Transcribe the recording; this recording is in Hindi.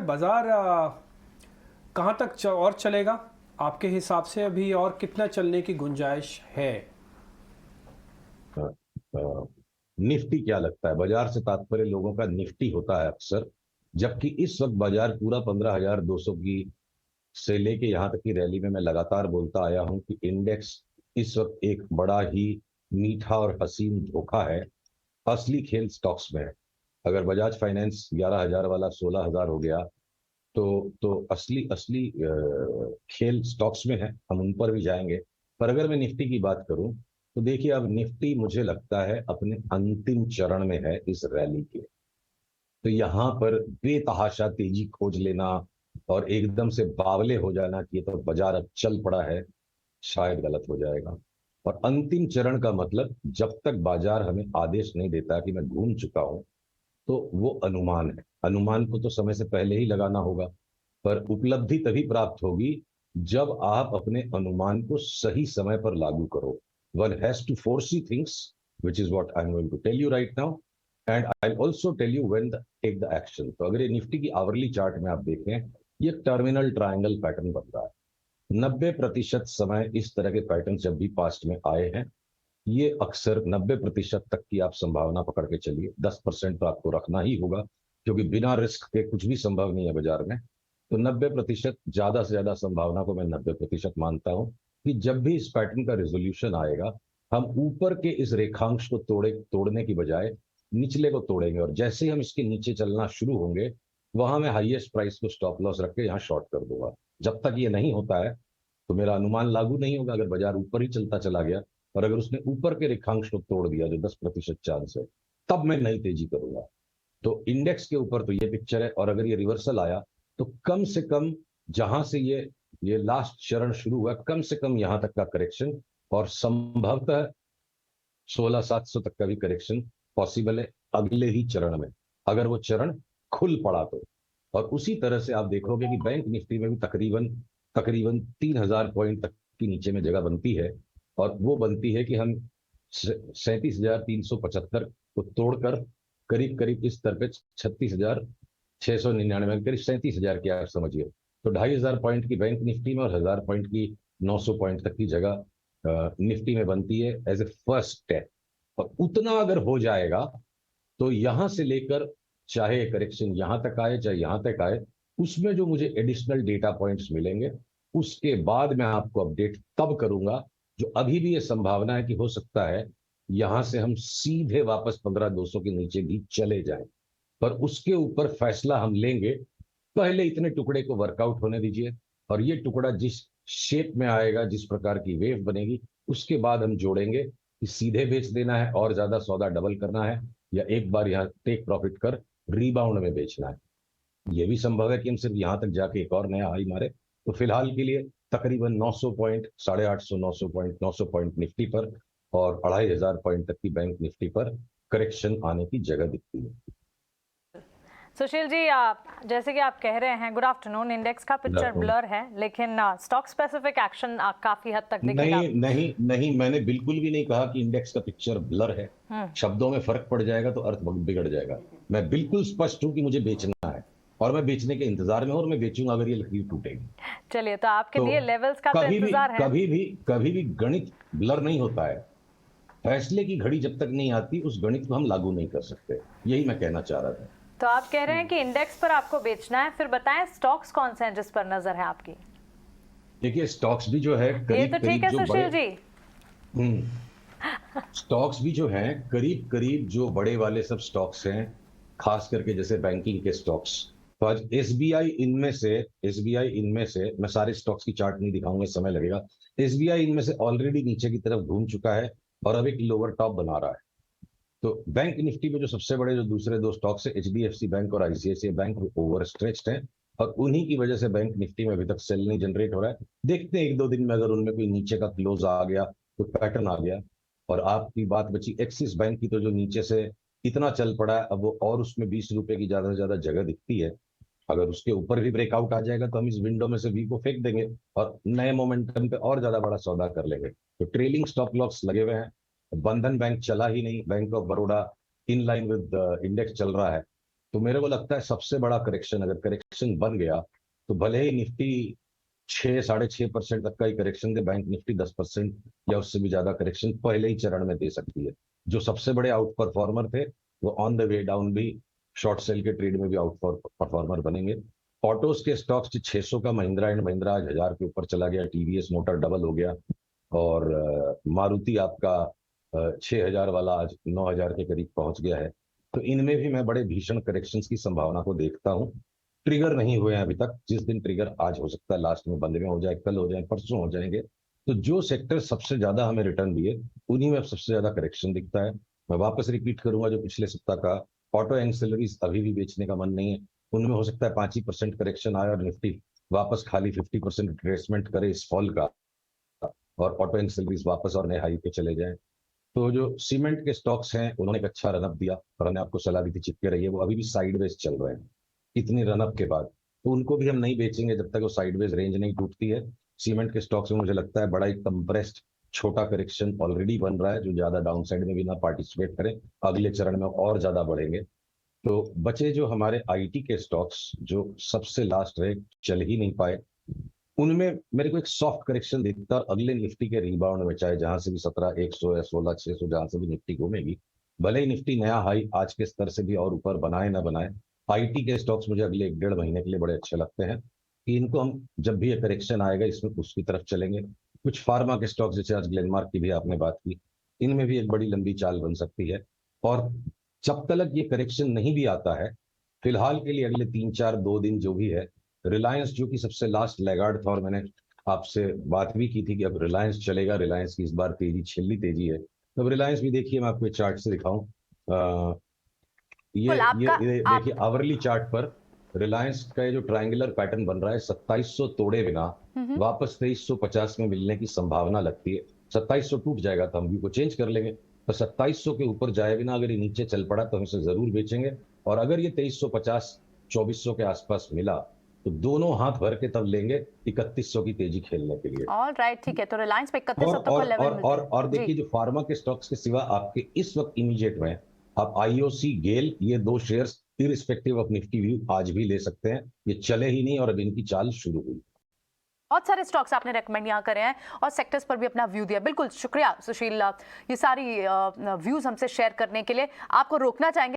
बाजार कहाँ तक और चलेगा आपके हिसाब से, अभी और कितना चलने की गुंजाइश है? अ, अ, निफ्टी क्या लगता है? बाजार से तात्पर्य लोगों का निफ्टी होता है अक्सर, जबकि इस वक्त बाजार पूरा 15,200 की से लेके यहाँ तक की रैली में मैं लगातार बोलता आया हूं कि इंडेक्स इस वक्त एक बड़ा ही मीठा और हसीन धोखा है। असली खेल स्टॉक्स में है। अगर बजाज फाइनेंस 11,000 वाला 16,000 हो गया तो असली असली खेल स्टॉक्स में है। हम उन पर भी जाएंगे। पर अगर मैं निफ्टी की बात करूं तो देखिए, अब निफ्टी मुझे लगता है अपने अंतिम चरण में है इस रैली के। तो यहां पर बेतहाशा तेजी खोज लेना और एकदम से बावले हो जाना कि ये तो बाजार अब चल पड़ा है, शायद गलत हो जाएगा। और अंतिम चरण का मतलब, जब तक बाजार हमें आदेश नहीं देता कि मैं घूम चुका हूं, तो वो अनुमान है। अनुमान को तो समय से पहले ही लगाना होगा, पर उपलब्धि तभी प्राप्त होगी जब आप अपने अनुमान को सही समय पर लागू करो। One has to foresee things, which is what I am going to tell you right now, and I also tell you when take the action. तो अगर ये निफ्टी की आवरली चार्ट में आप देखें, ये टर्मिनल ट्रायंगल पैटर्न बन रहा है। 90% समय इस तरह के पैटर्न जब भी पास्ट में आए हैं, ये अक्सर 90% तक की आप संभावना पकड़ के चलिए। 10% तो आपको रखना ही होगा, क्योंकि बिना रिस्क के कुछ भी संभव नहीं है बाजार में। तो 90%, ज्यादा से ज्यादा संभावना को मैं 90% मानता हूं कि जब भी इस पैटर्न का रिजोल्यूशन आएगा, हम ऊपर के इस रेखांश को तोड़ने की बजाय निचले को तोड़ेंगे। और जैसे ही हम इसके नीचे चलना शुरू होंगे, वहां मैं हाईएस्ट प्राइस को स्टॉप लॉस रख के यहाँ शॉर्ट कर दूंगा। जब तक ये नहीं होता है तो मेरा अनुमान लागू नहीं होगा। अगर बाजार ऊपर ही चलता चला गया और अगर उसने ऊपर के रेखांश को तोड़ दिया जो 10% चांस है, तब मैं नई तेजी करूंगा। तो इंडेक्स के ऊपर तो ये पिक्चर है। और अगर ये रिवर्सल आया तो कम से कम जहां से ये लास्ट चरण शुरू हुआ, कम से कम यहां तक का करेक्शन, और संभवतः 16,700 तक का भी करेक्शन पॉसिबल है अगले ही चरण में, अगर वो चरण खुल पड़ा तो। और उसी तरह से आप देखोगे कि बैंक निफ्टी में भी तकरीबन तकरीबन 3,000 पॉइंट तक की नीचे में जगह बनती है। और वो बनती है कि हम 37,375 को तोड़कर करीब करीब इस स्तर पे 36,699, करीब 37,000 की आप समझिए। तो 2,500 पॉइंट की बैंक निफ्टी में और 1,000 पॉइंट की 900 पॉइंट तक की जगह निफ्टी में बनती है एज ए फर्स्ट स्टेप। और उतना अगर हो जाएगा तो यहां से लेकर, चाहे करेक्शन यहां तक आए चाहे यहां तक आए, उसमें जो मुझे एडिशनल डेटा पॉइंट्स मिलेंगे, उसके बाद मैं आपको अपडेट तब करूंगा। जो अभी भी ये संभावना है कि हो सकता है यहां से हम सीधे वापस 15,200 के नीचे भी चले जाएं, पर उसके ऊपर फैसला हम लेंगे। पहले इतने टुकड़े को वर्कआउट होने दीजिए, और ये टुकड़ा जिस शेप में आएगा, जिस प्रकार की वेव बनेगी, उसके बाद हम जोड़ेंगे कि सीधे बेच देना है और ज्यादा सौदा डबल करना है, या एक बार यहाँ टेक प्रॉफिट कर रीबाउंड में बेचना है। यह भी संभव है कि हम सिर्फ यहां तक जाके एक और नया हाई मारे। तो फिलहाल के लिए तकरीबन 900 पॉइंट, 850, 900 पॉइंट, 900 पॉइंट निफ्टी पर और 2,500 पॉइंट तक की बैंक निफ्टी पर करेक्शन आने की जगह दिखती है। सुशील जी, जैसे कि आप कह रहे हैं, गुड आफ्टरनून, इंडेक्स का पिक्चर ब्लर है, लेकिन स्टॉक स्पेसिफिक एक्शन काफी हद तक दिखेगा। नहीं नहीं नहीं, मैंने बिल्कुल भी नहीं कहा कि इंडेक्स का पिक्चर ब्लर है। शब्दों में फर्क पड़ जाएगा तो अर्थ बिगड़ जाएगा। मैं बिल्कुल स्पष्ट हूं कि मुझे बेचना है और मैं बेचने के इंतजार में हूं, और मैं बेचूंगा अगर ये लकीर टूटेगी। चलिए, तो आपके दिए लेवल्स का तो इंतजार है। कभी भी गणित ब्लर नहीं होता है। फैसले की घड़ी जब तक नहीं आती, उस गणित को हम लागू नहीं कर सकते। यही मैं कहना चाह रहा था। तो आप कह रहे हैं कि इंडेक्स पर आपको बेचना है, फिर बताएं स्टॉक्स कौन से हैं जिस पर नजर है आपकी? देखिए, स्टॉक्स भी जो है करीब करीब जो सुशील जी, स्टॉक्स भी जो हैं करीब करीब जो बड़े वाले सब स्टॉक्स हैं, खास करके जैसे बैंकिंग के स्टॉक्स। तो आज एसबीआई इनमें से मैं सारे स्टॉक्स की चार्ट नहीं दिखाऊंगा, समय लगेगा। एसबीआई इनमें से ऑलरेडी नीचे की तरफ घूम चुका है और अब एक लोअर टॉप बना रहा है। तो बैंक निफ्टी में जो सबसे बड़े जो दूसरे दो स्टॉक्स है, एचडीएफसी बैंक और आईसीआईसीआई बैंक, वो ओवर स्ट्रेच्ड है, और उन्हीं की वजह से बैंक निफ्टी में अभी तक सेल नहीं जनरेट हो रहा है। देखते हैं एक दो दिन में अगर उनमें कोई नीचे का क्लोज आ गया, कोई पैटर्न आ गया। और आपकी बात बची एक्सिस बैंक की, तो जो नीचे से इतना चल पड़ा है, अब वो और उसमें 20 रुपए की ज्यादा से ज्यादा जगह दिखती है। अगर उसके ऊपर भी ब्रेकआउट आ जाएगा तो हम इस विंडो में से वी को फेंक देंगे और नए मोमेंटम पे और ज्यादा बड़ा सौदा कर लेंगे। तो ट्रेलिंग स्टॉप लॉस लगे हुए हैं। बंधन बैंक चला ही नहीं, bank of Baroda in line with index चल रहा है। तो मेरे को लगता है सबसे बड़ा करेक्शन, अगर करेक्शन बन गया तो भले ही निफ्टी 6-6.5% तक का ही करेक्शन दे, बैंक निफ्टी 10% या उससे भी ज्यादा करेक्शन पहले ही चरण में दे सकती है। जो सबसे बड़े आउट परफॉर्मर थे वो ऑन द वे डाउन भी शॉर्ट सेल के ट्रेड में भी आउट परफॉर्मर बनेंगे। ऑटोज के स्टॉक्स 600 का महिंद्रा एंड महिंद्रा आज 1000 के ऊपर चला गया, टीवीएस मोटर डबल हो गया, और मारुति आपका 6000 वाला आज 9000 के करीब पहुंच गया है। तो इनमें भी मैं बड़े भीषण करेक्शंस की संभावना को देखता हूं। ट्रिगर नहीं हुए हैं अभी तक, जिस दिन ट्रिगर आज हो सकता है लास्ट में, बंद में हो जाए, कल हो जाए, परसों हो जाएंगे। तो जो सेक्टर सबसे ज्यादा हमें रिटर्न दिए उन्हीं में अब सबसे ज्यादा करेक्शन दिखता है। मैं वापस रिपीट करूंगा जो पिछले सप्ताह का, ऑटो एंसिलरीज अभी भी बेचने का मन नहीं है, उनमें हो सकता है 5% करेक्शन आए और निफ्टी वापस खाली 50% रिट्रेसमेंट करे इस फॉल का, और ऑटो एंसिलरीज वापस और नए हाई पे चले जाएं। तो जो सीमेंट के स्टॉक्स हैं उन्होंने एक अच्छा रनअप दिया, और हमने आपको सलाह दी थी चिपके रहिए, वो अभी भी साइडवेज चल रहे हैं इतनी रनअप के बाद, तो उनको भी हम नहीं बेचेंगे जब तक वो साइडवेज रेंज नहीं टूटती है। सीमेंट के स्टॉक्स में मुझे लगता है बड़ा एक कंप्रेस्ड छोटा करेक्शन ऑलरेडी बन रहा है, जो ज्यादा डाउन साइड में भी ना पार्टिसिपेट करें, अगले चरण में और ज्यादा बढ़ेंगे। तो बचे जो हमारे आईटी के स्टॉक्स जो सबसे लास्ट रहे, चल ही नहीं पाए, उनमें मेरे को एक सॉफ्ट करेक्शन दिखता है। अगले निफ्टी के रिबाउंड में चाहे जहां से भी 17,100 या 16,600 जहां से भी निफ्टी घूमेगी, भले ही निफ्टी नया हाई आज के स्तर से भी और ऊपर बनाए ना बनाए, आईटी के स्टॉक्स मुझे अगले 1-1.5 महीने के लिए बड़े अच्छे लगते हैं कि इनको हम जब भी ये करेक्शन आएगा इसमें उसकी तरफ चलेंगे। कुछ फार्मा के स्टॉक्स जैसे आज ग्लेनमार्क की भी आपने बात की, इनमें भी एक बड़ी लंबी चाल बन सकती है। और जब तक ये करेक्शन नहीं भी आता है, फिलहाल के लिए अगले 3-4-2 दिन जो भी है, रिलायंस जो कि सबसे लास्ट लैगार्ड था, और मैंने आपसे बात भी की थी कि अब रिलायंस चलेगा, रिलायंस की इस बार तेजी छिल्ली तेजी है। तो अब रिलायंस भी देखिए, मैं आपको चार्ट से दिखाऊं, ये देखिए आवरली चार्ट पर रिलायंस का ये जो ट्रायंगुलर पैटर्न बन रहा है, 2700 तोड़े बिना वापस 2350 में मिलने की संभावना लगती है। 2700 टूट जाएगा तो हम व्यू को चेंज कर लेंगे, तो 2700 के ऊपर जाए बिना अगर ये नीचे चल पड़ा तो हम इसे जरूर बेचेंगे। और अगर ये 2350 2400 के आसपास मिला तो दोनों हाथ भर के तब लेंगे 3100 की तेजी खेलने के लिए। ऑल राइट, ठीक है। तो रिलायंस पे 3100 तक का लेवल मिलता है। और देखिए जो फार्मा के स्टॉक्स के सिवा आपके इस वक्त इमीडिएट में आप आईओसी, गेल, ये 2 shares irrespective of Nifty view आज भी ले सकते हैं। ये चले ही नहीं और अब इनकी चाल शुरू हुई। बहुत सारे स्टॉक्स आपने रेकमेंड यहाँ करे हैं और सेक्टर्स पर भी अपना व्यू दिया। बिल्कुल शुक्रिया सुशील, ये सारी व्यूज हमसे शेयर करने के लिए। आपको रोकना चाहेंगे